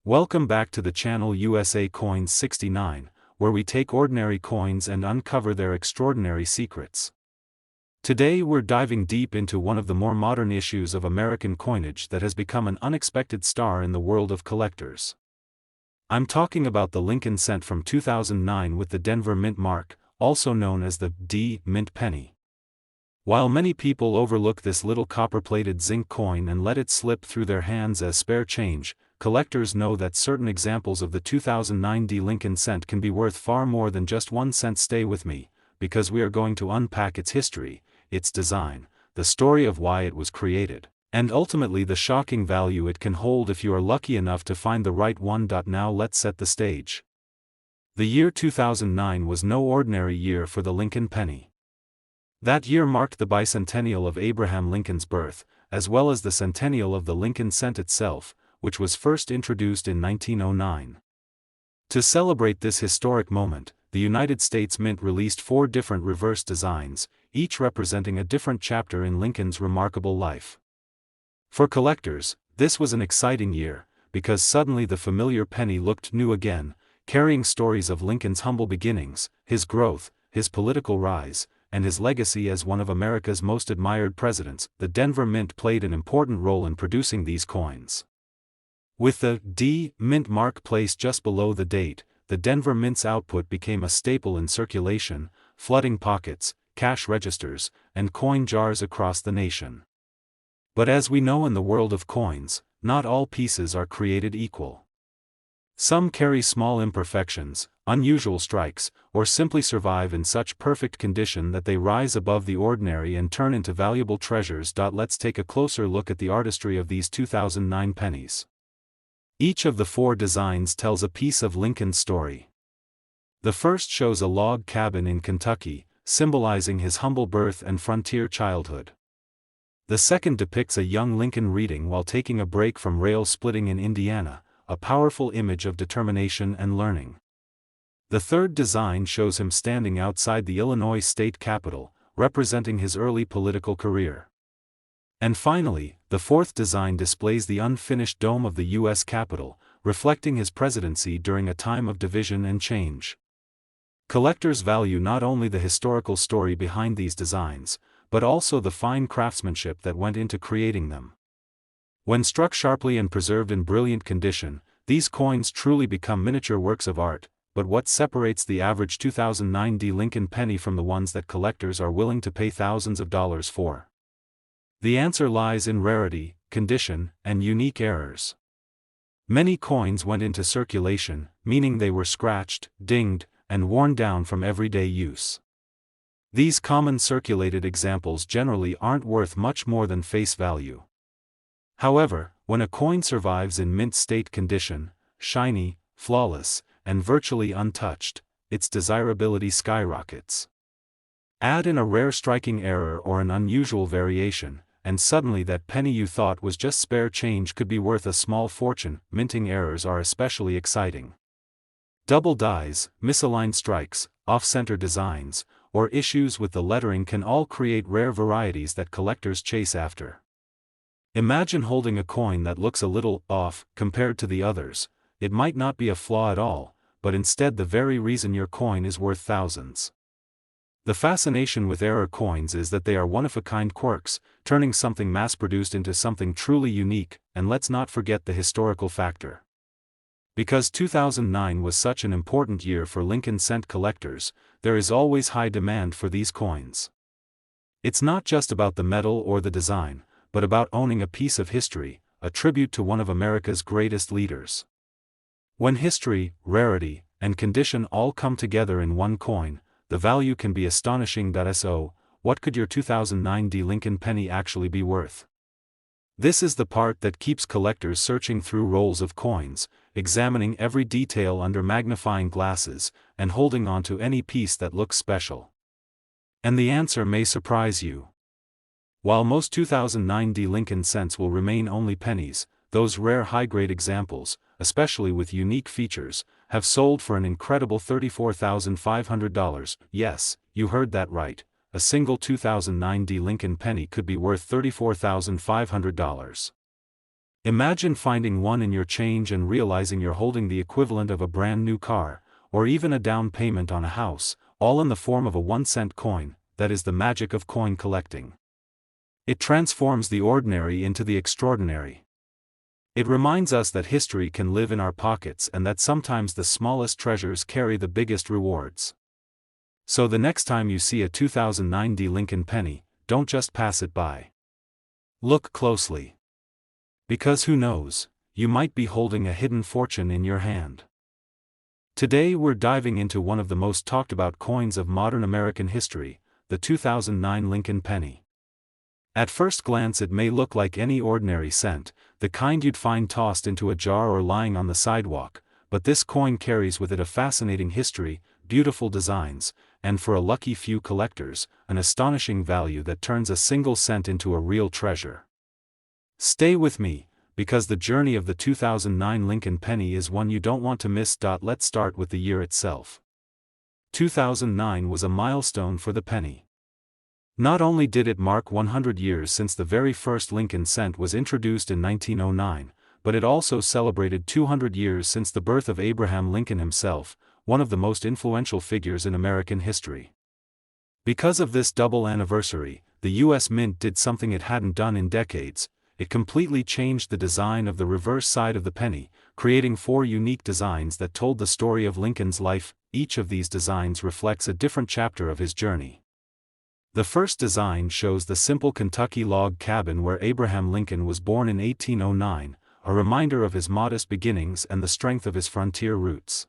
Welcome back to the channel USA Coins 69, where we take ordinary coins and uncover their extraordinary secrets. Today we're diving deep into one of the more modern issues of American coinage that has become an unexpected star in the world of collectors. I'm talking about the Lincoln cent from 2009 with the Denver Mint mark, also known as the D Mint penny. While many people overlook this little copper-plated zinc coin and let it slip through their hands as spare change, collectors know that certain examples of the 2009 D Lincoln cent can be worth far more than just 1 cent. Stay with me, because we are going to unpack its history, its design, the story of why it was created, and ultimately the shocking value it can hold if you are lucky enough to find the right one. Now let's set the stage. The year 2009 was no ordinary year for the Lincoln penny. That year marked the bicentennial of Abraham Lincoln's birth, as well as the centennial of the Lincoln cent itself, which was first introduced in 1909. To celebrate this historic moment, the United States Mint released 4 different reverse designs, each representing a different chapter in Lincoln's remarkable life. For collectors, this was an exciting year, because suddenly the familiar penny looked new again, carrying stories of Lincoln's humble beginnings, his growth, his political rise, and his legacy as one of America's most admired presidents. The Denver Mint played an important role in producing these coins. With the D Mint mark placed just below the date, the Denver Mint's output became a staple in circulation, flooding pockets, cash registers, and coin jars across the nation. But as we know in the world of coins, not all pieces are created equal. Some carry small imperfections, unusual strikes, or simply survive in such perfect condition that they rise above the ordinary and turn into valuable treasures. Let's take a closer look at the artistry of these 2009 pennies. Each of the 4 designs tells a piece of Lincoln's story. The first shows a log cabin in Kentucky, symbolizing his humble birth and frontier childhood. The second depicts a young Lincoln reading while taking a break from rail splitting in Indiana, a powerful image of determination and learning. The third design shows him standing outside the Illinois state capitol, representing his early political career. And finally, the fourth design displays the unfinished dome of the U.S. Capitol, reflecting his presidency during a time of division and change. Collectors value not only the historical story behind these designs, but also the fine craftsmanship that went into creating them. When struck sharply and preserved in brilliant condition, these coins truly become miniature works of art. But what separates the average 2009 D Lincoln penny from the ones that collectors are willing to pay thousands of dollars for? The answer lies in rarity, condition, and unique errors. Many coins went into circulation, meaning they were scratched, dinged, and worn down from everyday use. These common circulated examples generally aren't worth much more than face value. However, when a coin survives in mint state condition, shiny, flawless, and virtually untouched, its desirability skyrockets. Add in a rare striking error or an unusual variation, and suddenly that penny you thought was just spare change could be worth a small fortune. Minting errors are especially exciting. Double dies, misaligned strikes, off-center designs, or issues with the lettering can all create rare varieties that collectors chase after. Imagine holding a coin that looks a little off compared to the others. It might not be a flaw at all, but instead the very reason your coin is worth thousands. The fascination with error coins is that they are one-of-a-kind quirks, turning something mass-produced into something truly unique. And let's not forget the historical factor. Because 2009 was such an important year for Lincoln cent collectors, there is always high demand for these coins. It's not just about the metal or the design, but about owning a piece of history, a tribute to one of America's greatest leaders. When history, rarity, and condition all come together in one coin, the value can be astonishing. So, what could your 2009 D Lincoln penny actually be worth? This is the part that keeps collectors searching through rolls of coins, examining every detail under magnifying glasses, and holding on to any piece that looks special. And the answer may surprise you. While most 2009 D Lincoln cents will remain only pennies, those rare high-grade examples, especially with unique features, have sold for an incredible $34,500. Yes, you heard that right. A single 2009 D Lincoln penny could be worth $34,500. Imagine finding one in your change and realizing you're holding the equivalent of a brand new car, or even a down payment on a house, all in the form of a 1-cent coin. That is the magic of coin collecting. It transforms the ordinary into the extraordinary. It reminds us that history can live in our pockets and that sometimes the smallest treasures carry the biggest rewards. So the next time you see a 2009 D Lincoln penny, don't just pass it by. Look closely. Because who knows, you might be holding a hidden fortune in your hand. Today we're diving into one of the most talked about coins of modern American history, the 2009 Lincoln penny. At first glance it may look like any ordinary cent, the kind you'd find tossed into a jar or lying on the sidewalk, but this coin carries with it a fascinating history, beautiful designs, and for a lucky few collectors, an astonishing value that turns a single cent into a real treasure. Stay with me, because the journey of the 2009 Lincoln penny is one you don't want to miss. Let's start with the year itself. 2009 was a milestone for the penny. Not only did it mark 100 years since the very first Lincoln cent was introduced in 1909, but it also celebrated 200 years since the birth of Abraham Lincoln himself, one of the most influential figures in American history. Because of this double anniversary, the U.S. Mint did something it hadn't done in decades. It completely changed the design of the reverse side of the penny, creating 4 unique designs that told the story of Lincoln's life. Each of these designs reflects a different chapter of his journey. The first design shows the simple Kentucky log cabin where Abraham Lincoln was born in 1809, a reminder of his modest beginnings and the strength of his frontier roots.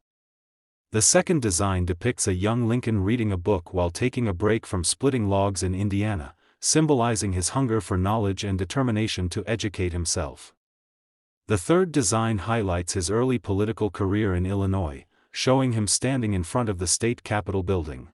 The second design depicts a young Lincoln reading a book while taking a break from splitting logs in Indiana, symbolizing his hunger for knowledge and determination to educate himself. The third design highlights his early political career in Illinois, showing him standing in front of the state capitol building.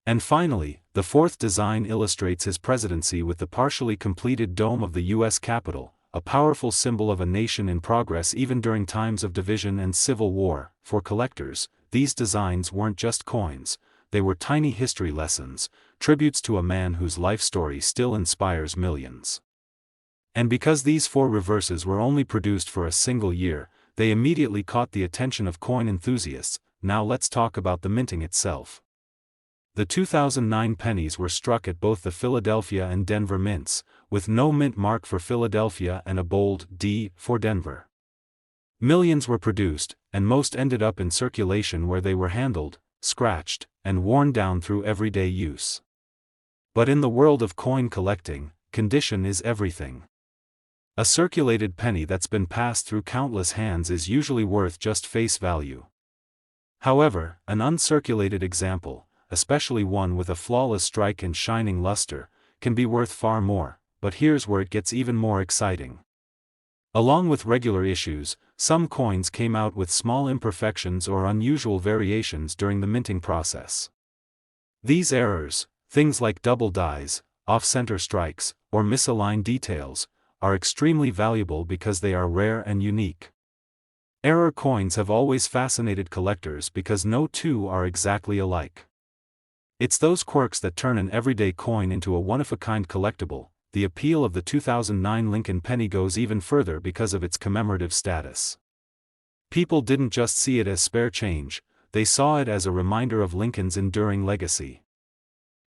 And finally, the fourth design illustrates his presidency with the partially completed dome of the U.S. Capitol, a powerful symbol of a nation in progress even during times of division and civil war. For collectors, these designs weren't just coins, they were tiny history lessons, tributes to a man whose life story still inspires millions. And because these 4 reverses were only produced for a single year, they immediately caught the attention of coin enthusiasts. Now let's talk about the minting itself. The 2009 pennies were struck at both the Philadelphia and Denver mints, with no mint mark for Philadelphia and a bold D for Denver. Millions were produced, and most ended up in circulation where they were handled, scratched, and worn down through everyday use. But in the world of coin collecting, condition is everything. A circulated penny that's been passed through countless hands is usually worth just face value. However, an uncirculated example, especially one with a flawless strike and shining luster, can be worth far more. But here's where it gets even more exciting. Along with regular issues, some coins came out with small imperfections or unusual variations during the minting process. These errors, things like double dies, off-center strikes, or misaligned details, are extremely valuable because they are rare and unique. Error coins have always fascinated collectors because no two are exactly alike. It's those quirks that turn an everyday coin into a one-of-a-kind collectible. The appeal of the 2009 Lincoln penny goes even further because of its commemorative status. People didn't just see it as spare change, they saw it as a reminder of Lincoln's enduring legacy.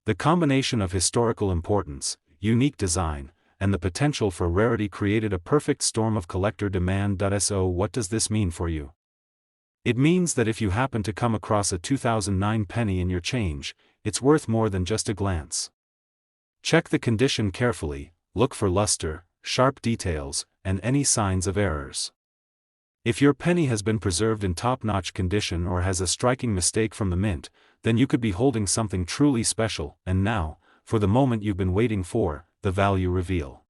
The combination of historical importance, unique design, and the potential for rarity created a perfect storm of collector demand. So what does this mean for you? It means that if you happen to come across a 2009 penny in your change, it's worth more than just a glance. Check the condition carefully, look for luster, sharp details, and any signs of errors. If your penny has been preserved in top-notch condition or has a striking mistake from the mint, then you could be holding something truly special. And now, for the moment you've been waiting for, the value reveal.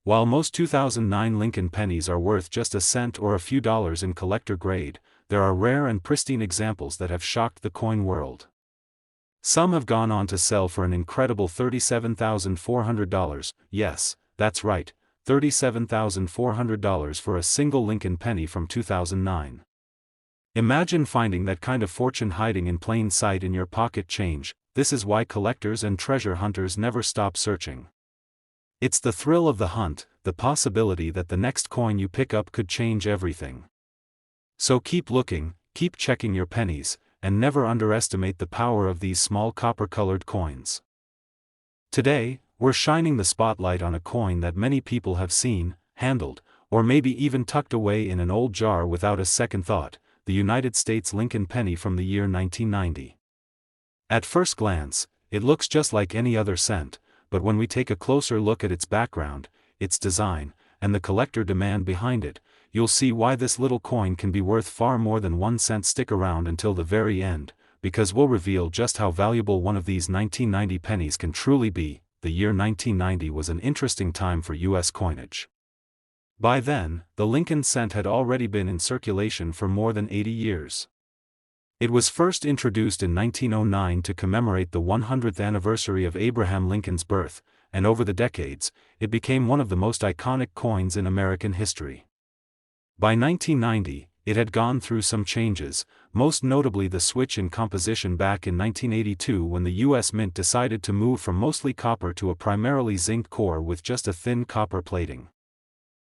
While most 2009 Lincoln pennies are worth just a cent or a few dollars in collector grade, there are rare and pristine examples that have shocked the coin world. Some have gone on to sell for an incredible $37,400, yes, that's right, $37,400 for a single Lincoln penny from 2009. Imagine finding that kind of fortune hiding in plain sight in your pocket change. This is why collectors and treasure hunters never stop searching. It's the thrill of the hunt, the possibility that the next coin you pick up could change everything. So keep looking, keep checking your pennies, and never underestimate the power of these small copper-colored coins. Today, we're shining the spotlight on a coin that many people have seen, handled, or maybe even tucked away in an old jar without a second thought, the United States Lincoln penny from the year 1990. At first glance, it looks just like any other cent, but when we take a closer look at its background, its design, and the collector demand behind it, you'll see why this little coin can be worth far more than 1 cent. Stick around until the very end, because we'll reveal just how valuable one of these 1990 pennies can truly be. The year 1990 was an interesting time for U.S. coinage. By then, the Lincoln cent had already been in circulation for more than 80 years. It was first introduced in 1909 to commemorate the 100th anniversary of Abraham Lincoln's birth, and over the decades, it became one of the most iconic coins in American history. By 1990, it had gone through some changes, most notably the switch in composition back in 1982 when the U.S. Mint decided to move from mostly copper to a primarily zinc core with just a thin copper plating.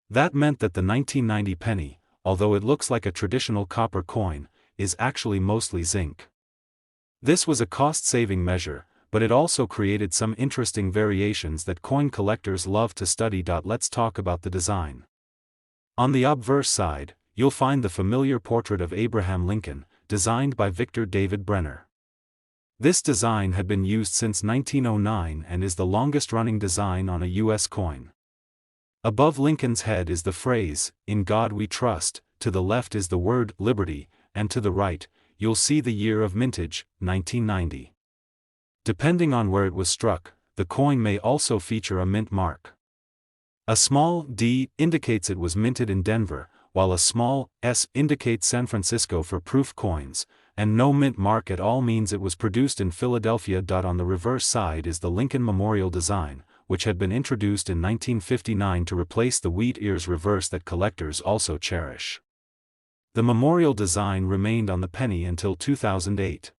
That meant that the 1990 penny, although it looks like a traditional copper coin, is actually mostly zinc. This was a cost-saving measure, but it also created some interesting variations that coin collectors love to study. Let's talk about the design. On the obverse side, you'll find the familiar portrait of Abraham Lincoln, designed by Victor David Brenner. This design had been used since 1909 and is the longest-running design on a U.S. coin. Above Lincoln's head is the phrase, "In God We Trust," to the left is the word "Liberty," and to the right, you'll see the year of mintage, 1990. Depending on where it was struck, the coin may also feature a mint mark. A small D indicates it was minted in Denver, while a small S indicates San Francisco for proof coins, and no mint mark at all means it was produced in Philadelphia. On the reverse side is the Lincoln Memorial design, which had been introduced in 1959 to replace the wheat ears reverse that collectors also cherish. The memorial design remained on the penny until 2008.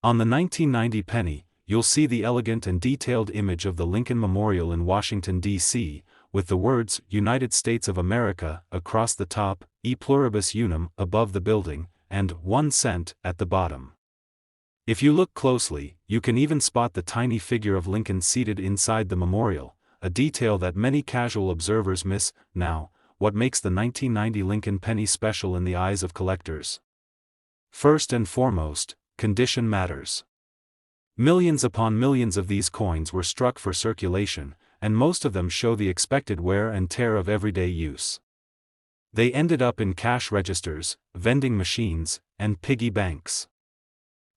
On the 1990 penny, you'll see the elegant and detailed image of the Lincoln Memorial in Washington, D.C., with the words "United States of America" across the top, "E Pluribus Unum" above the building, and "1 cent" at the bottom. If you look closely, you can even spot the tiny figure of Lincoln seated inside the memorial, a detail that many casual observers miss. Now, what makes the 1990 Lincoln penny special in the eyes of collectors? First and foremost, condition matters. Millions upon millions of these coins were struck for circulation, and most of them show the expected wear and tear of everyday use. They ended up in cash registers, vending machines, and piggy banks.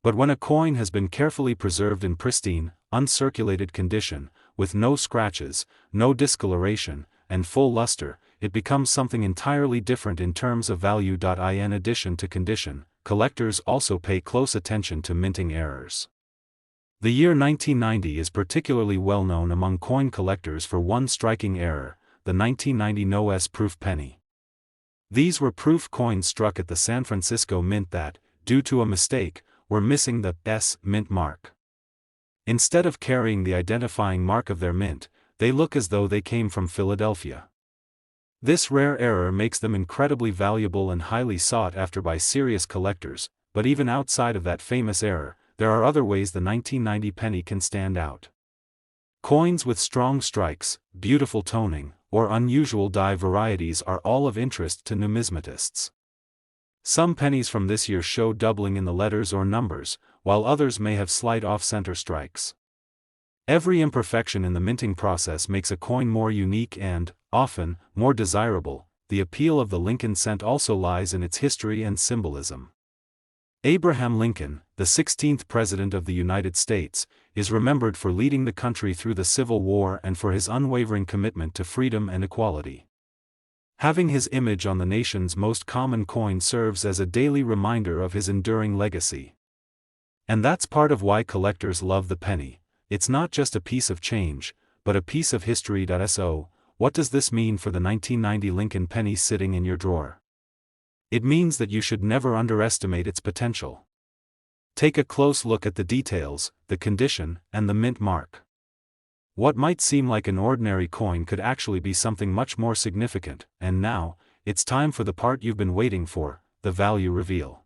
But when a coin has been carefully preserved in pristine, uncirculated condition, with no scratches, no discoloration, and full luster, it becomes something entirely different in terms of value. In addition to condition, collectors also pay close attention to minting errors. The year 1990 is particularly well known among coin collectors for one striking error, the 1990 No S proof penny. These were proof coins struck at the San Francisco Mint that, due to a mistake, were missing the S mint mark. Instead of carrying the identifying mark of their mint, they look as though they came from Philadelphia. This rare error makes them incredibly valuable and highly sought after by serious collectors, but even outside of that famous error, there are other ways the 1990 penny can stand out. Coins with strong strikes, beautiful toning, or unusual die varieties are all of interest to numismatists. Some pennies from this year show doubling in the letters or numbers, while others may have slight off-center strikes. Every imperfection in the minting process makes a coin more unique and, often, more desirable. The appeal of the Lincoln cent also lies in its history and symbolism. Abraham Lincoln, the 16th President of the United States, is remembered for leading the country through the Civil War and for his unwavering commitment to freedom and equality. Having his image on the nation's most common coin serves as a daily reminder of his enduring legacy. And that's part of why collectors love the penny. It's not just a piece of change, but a piece of history. So, what does this mean for the 1990 Lincoln penny sitting in your drawer? It means that you should never underestimate its potential. Take a close look at the details, the condition, and the mint mark. What might seem like an ordinary coin could actually be something much more significant, and now, it's time for the part you've been waiting for, the value reveal.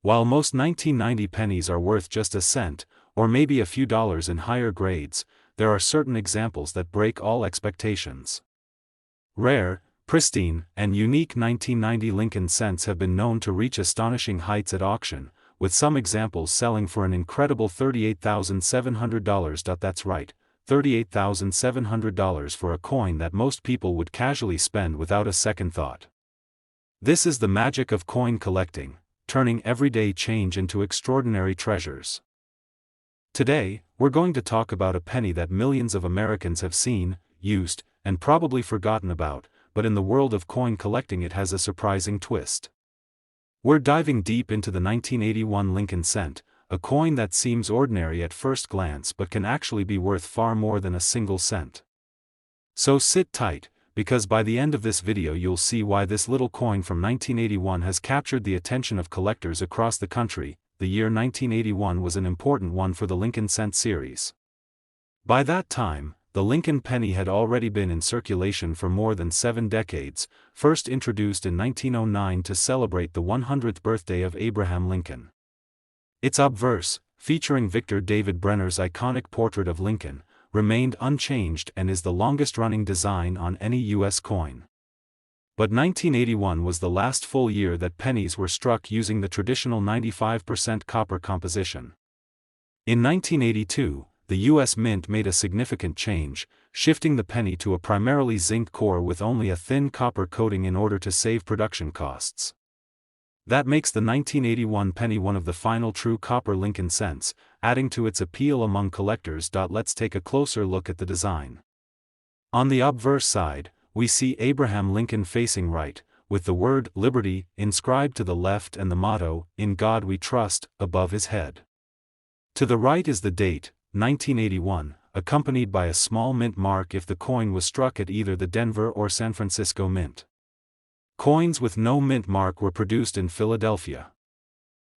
While most 1990 pennies are worth just a cent, or maybe a few dollars in higher grades, there are certain examples that break all expectations. Rare, pristine, and unique 1990 Lincoln cents have been known to reach astonishing heights at auction, with some examples selling for an incredible $38,700. That's right, $38,700 for a coin that most people would casually spend without a second thought. This is the magic of coin collecting, turning everyday change into extraordinary treasures. Today, we're going to talk about a penny that millions of Americans have seen, used, and probably forgotten about, but in the world of coin collecting it has a surprising twist. We're diving deep into the 1981 Lincoln cent, a coin that seems ordinary at first glance but can actually be worth far more than a single cent. So sit tight, because by the end of this video you'll see why this little coin from 1981 has captured the attention of collectors across the country. The year 1981 was an important one for the Lincoln cent series. By that time, the Lincoln penny had already been in circulation for more than 7 decades, first introduced in 1909 to celebrate the 100th birthday of Abraham Lincoln. Its obverse, featuring Victor David Brenner's iconic portrait of Lincoln, remained unchanged and is the longest-running design on any U.S. coin. But 1981 was the last full year that pennies were struck using the traditional 95% copper composition. In 1982, the U.S. Mint made a significant change, shifting the penny to a primarily zinc core with only a thin copper coating in order to save production costs. That makes the 1981 penny one of the final true copper Lincoln cents, adding to its appeal among collectors. Let's take a closer look at the design. On the obverse side, we see Abraham Lincoln facing right, with the word Liberty inscribed to the left and the motto, "In God We Trust," above his head. To the right is the date, 1981, accompanied by a small mint mark if the coin was struck at either the Denver or San Francisco Mint. Coins with no mint mark were produced in Philadelphia.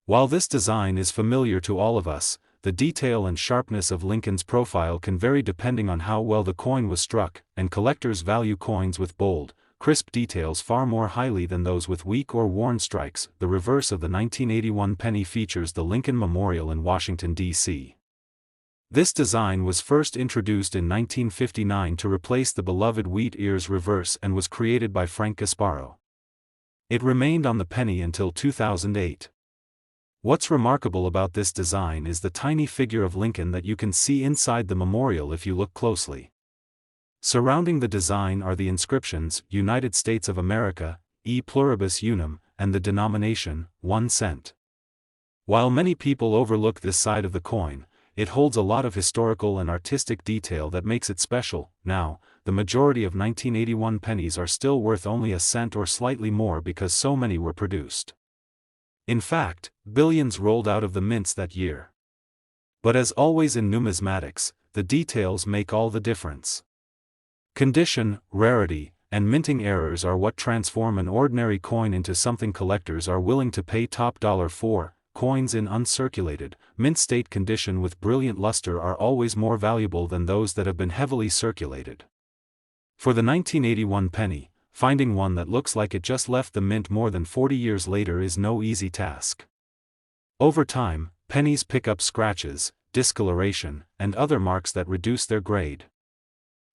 While this design is familiar to all of us, the detail and sharpness of Lincoln's profile can vary depending on how well the coin was struck, and collectors value coins with bold, crisp details far more highly than those with weak or worn strikes. The reverse of the 1981 penny features the Lincoln Memorial in Washington, D.C. This design was first introduced in 1959 to replace the beloved wheat ears reverse and was created by Frank Gasparo. It remained on the penny until 2008. What's remarkable about this design is the tiny figure of Lincoln that you can see inside the memorial if you look closely. Surrounding the design are the inscriptions, United States of America, E pluribus unum, and the denomination, 1 cent. While many people overlook this side of the coin, it holds a lot of historical and artistic detail that makes it special. Now, the majority of 1981 pennies are still worth only a cent or slightly more because so many were produced. In fact, billions rolled out of the mints that year. But as always in numismatics, the details make all the difference. Condition, rarity, and minting errors are what transform an ordinary coin into something collectors are willing to pay top dollar for. Coins in uncirculated, mint state condition with brilliant luster are always more valuable than those that have been heavily circulated. For the 1981 penny, finding one that looks like it just left the mint more than 40 years later is no easy task. Over time, pennies pick up scratches, discoloration, and other marks that reduce their grade.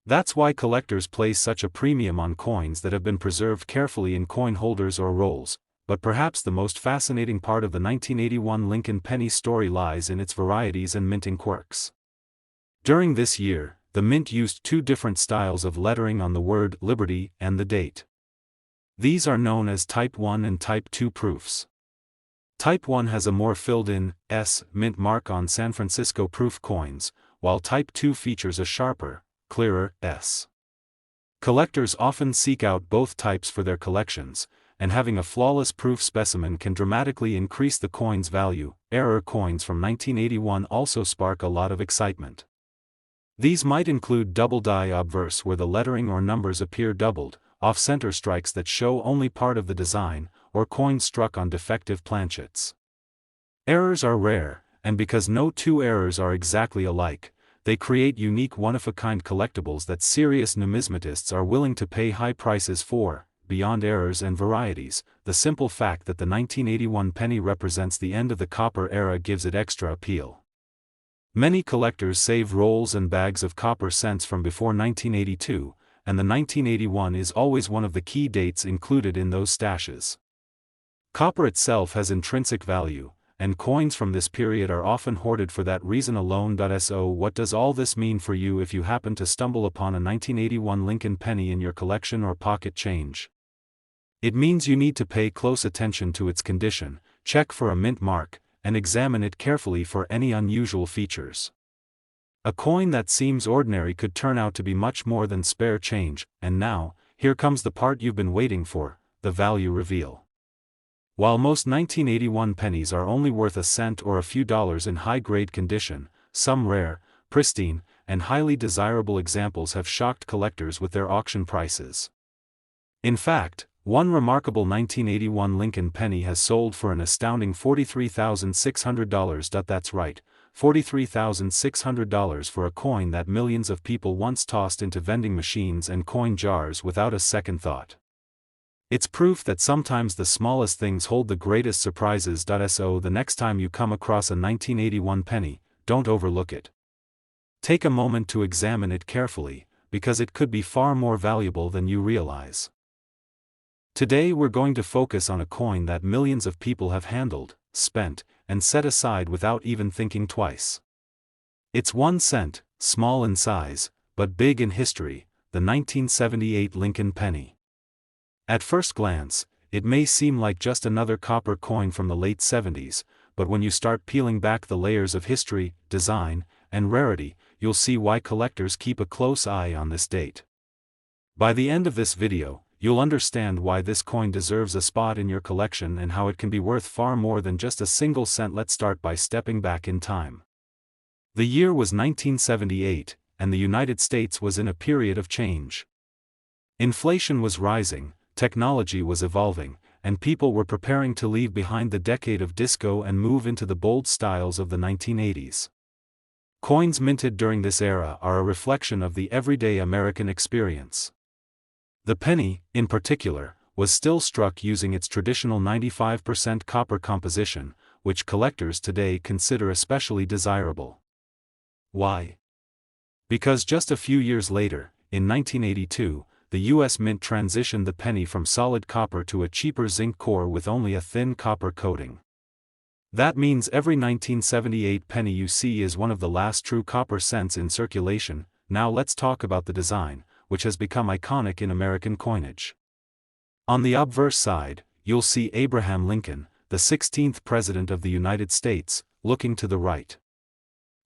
That's why collectors place such a premium on coins that have been preserved carefully in coin holders or rolls. But perhaps the most fascinating part of the 1981 Lincoln penny story lies in its varieties and minting quirks. During this year, the mint used 2 different styles of lettering on the word Liberty and the date. These are known as Type 1 and Type 2 proofs. Type 1 has a more filled-in S mint mark on San Francisco proof coins, while Type 2 features a sharper, clearer S. Collectors often seek out both types for their collections, and having a flawless proof specimen can dramatically increase the coin's value. Error coins from 1981 also spark a lot of excitement. These might include double die obverse where the lettering or numbers appear doubled, off-center strikes that show only part of the design, or coins struck on defective planchets. Errors are rare, and because no 2 errors are exactly alike, they create unique one-of-a-kind collectibles that serious numismatists are willing to pay high prices for. Beyond errors and varieties, the simple fact that the 1981 penny represents the end of the copper era gives it extra appeal. Many collectors save rolls and bags of copper cents from before 1982, and the 1981 is always one of the key dates included in those stashes. Copper itself has intrinsic value, and coins from this period are often hoarded for that reason alone. So what does all this mean for you if you happen to stumble upon a 1981 Lincoln penny in your collection or pocket change? It means you need to pay close attention to its condition, check for a mint mark, and examine it carefully for any unusual features. A coin that seems ordinary could turn out to be much more than spare change, and now, here comes the part you've been waiting for, the value reveal. While most 1981 pennies are only worth a cent or a few dollars in high-grade condition, some rare, pristine, and highly desirable examples have shocked collectors with their auction prices. In fact, one remarkable 1981 Lincoln penny has sold for an astounding $43,600. That's right, $43,600 for a coin that millions of people once tossed into vending machines and coin jars without a second thought. It's proof that sometimes the smallest things hold the greatest surprises. So the next time you come across a 1981 penny, don't overlook it. Take a moment to examine it carefully, because it could be far more valuable than you realize. Today we're going to focus on a coin that millions of people have handled, spent, and set aside without even thinking twice. It's 1 cent, small in size, but big in history, the 1978 Lincoln penny. At first glance, it may seem like just another copper coin from the late 70s, but when you start peeling back the layers of history, design, and rarity, you'll see why collectors keep a close eye on this date. By the end of this video, you'll understand why this coin deserves a spot in your collection and how it can be worth far more than just a single cent. Let's start by stepping back in time. The year was 1978, and the United States was in a period of change. Inflation was rising, technology was evolving, and people were preparing to leave behind the decade of disco and move into the bold styles of the 1980s. Coins minted during this era are a reflection of the everyday American experience. The penny, in particular, was still struck using its traditional 95% copper composition, which collectors today consider especially desirable. Why? Because just a few years later, in 1982, the U.S. Mint transitioned the penny from solid copper to a cheaper zinc core with only a thin copper coating. That means every 1978 penny you see is one of the last true copper cents in circulation. Now let's talk about the design, which has become iconic in American coinage. On the obverse side, you'll see Abraham Lincoln, the 16th President of the United States, looking to the right.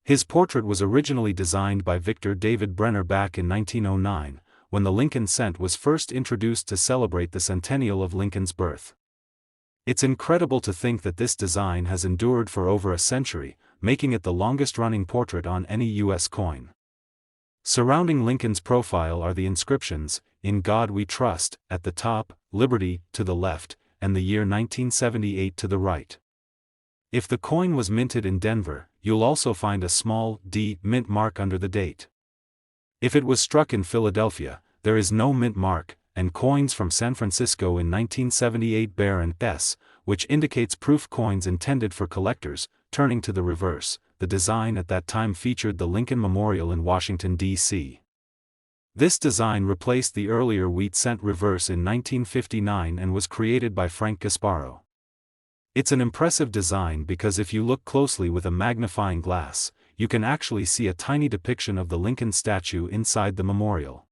His portrait was originally designed by Victor David Brenner back in 1909, when the Lincoln cent was first introduced to celebrate the centennial of Lincoln's birth. It's incredible to think that this design has endured for over a century, making it the longest-running portrait on any U.S. coin. Surrounding Lincoln's profile are the inscriptions, "In God We Trust," at the top, "Liberty," to the left, and the year 1978 to the right. If the coin was minted in Denver, you'll also find a small D mint mark under the date. If it was struck in Philadelphia, there is no mint mark, and coins from San Francisco in 1978 bear an S, which indicates proof coins intended for collectors. Turning to the reverse, the design at that time featured the Lincoln Memorial in Washington, D.C. This design replaced the earlier wheat cent reverse in 1959 and was created by Frank Gasparo. It's an impressive design because if you look closely with a magnifying glass, you can actually see a tiny depiction of the Lincoln statue inside the memorial.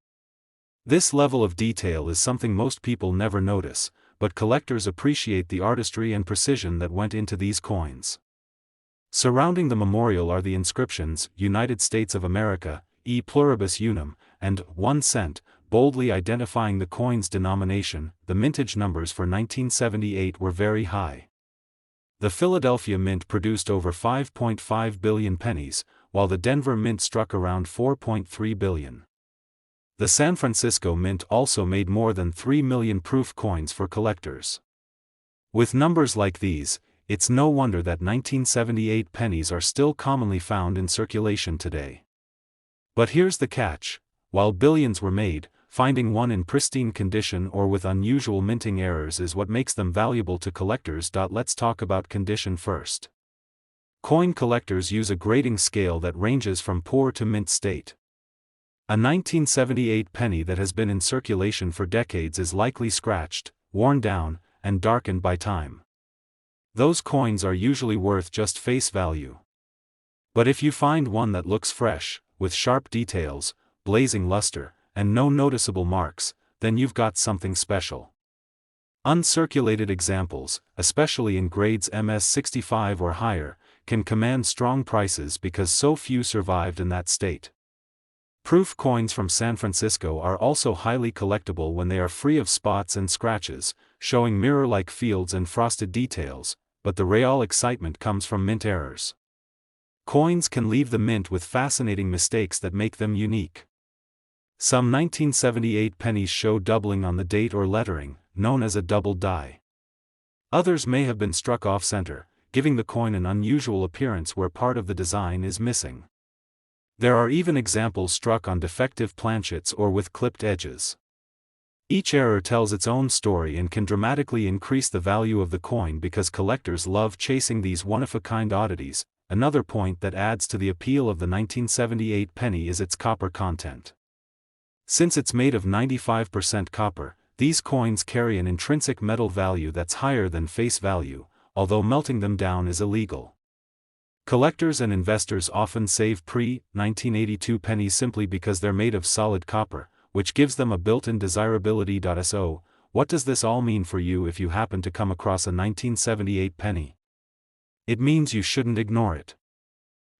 This level of detail is something most people never notice, but collectors appreciate the artistry and precision that went into these coins. Surrounding the memorial are the inscriptions, "United States of America, E Pluribus Unum," and 1 cent, boldly identifying the coin's denomination. The mintage numbers for 1978 were very high. The Philadelphia Mint produced over 5.5 billion pennies, while the Denver Mint struck around 4.3 billion. The San Francisco Mint also made more than 3 million proof coins for collectors. With numbers like these, it's no wonder that 1978 pennies are still commonly found in circulation today. But here's the catch: while billions were made, finding one in pristine condition or with unusual minting errors is what makes them valuable to collectors. Let's talk about condition first. Coin collectors use a grading scale that ranges from poor to mint state. A 1978 penny that has been in circulation for decades is likely scratched, worn down, and darkened by time. Those coins are usually worth just face value. But if you find one that looks fresh, with sharp details, blazing luster, and no noticeable marks, then you've got something special. Uncirculated examples, especially in grades MS65 or higher, can command strong prices because so few survived in that state. Proof coins from San Francisco are also highly collectible when they are free of spots and scratches, showing mirror-like fields and frosted details, but the real excitement comes from mint errors. Coins can leave the mint with fascinating mistakes that make them unique. Some 1978 pennies show doubling on the date or lettering, known as a double die. Others may have been struck off-center, giving the coin an unusual appearance where part of the design is missing. There are even examples struck on defective planchets or with clipped edges. Each error tells its own story and can dramatically increase the value of the coin because collectors love chasing these one-of-a-kind oddities. Another point that adds to the appeal of the 1978 penny is its copper content. Since it's made of 95% copper, these coins carry an intrinsic metal value that's higher than face value, although melting them down is illegal. Collectors and investors often save pre-1982 pennies simply because they're made of solid copper, which gives them a built-in desirability. So, what does this all mean for you if you happen to come across a 1978 penny? It means you shouldn't ignore it.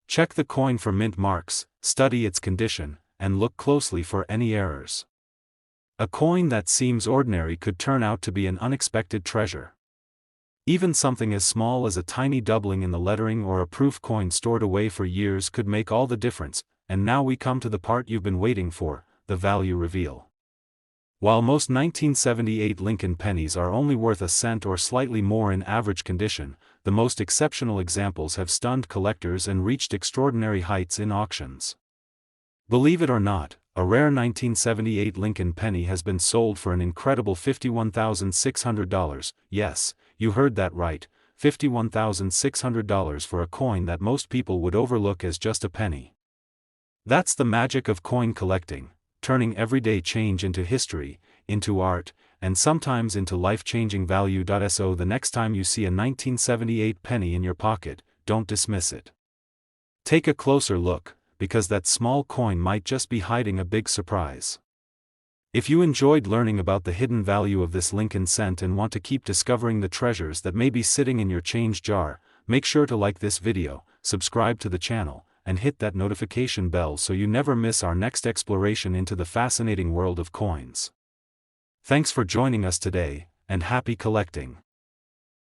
Check the coin for mint marks, study its condition, and look closely for any errors. A coin that seems ordinary could turn out to be an unexpected treasure. Even something as small as a tiny doubling in the lettering or a proof coin stored away for years could make all the difference. And now we come to the part you've been waiting for, the value reveal. While most 1978 Lincoln pennies are only worth a cent or slightly more in average condition, the most exceptional examples have stunned collectors and reached extraordinary heights in auctions. Believe it or not, a rare 1978 Lincoln penny has been sold for an incredible $51,600. Yes, you heard that right, $51,600 for a coin that most people would overlook as just a penny. That's the magic of coin collecting, turning everyday change into history, into art, and sometimes into life-changing value. So the next time you see a 1978 penny in your pocket, don't dismiss it. Take a closer look, because that small coin might just be hiding a big surprise. If you enjoyed learning about the hidden value of this Lincoln cent and want to keep discovering the treasures that may be sitting in your change jar, make sure to like this video, subscribe to the channel, and hit that notification bell so you never miss our next exploration into the fascinating world of coins. Thanks for joining us today, and happy collecting!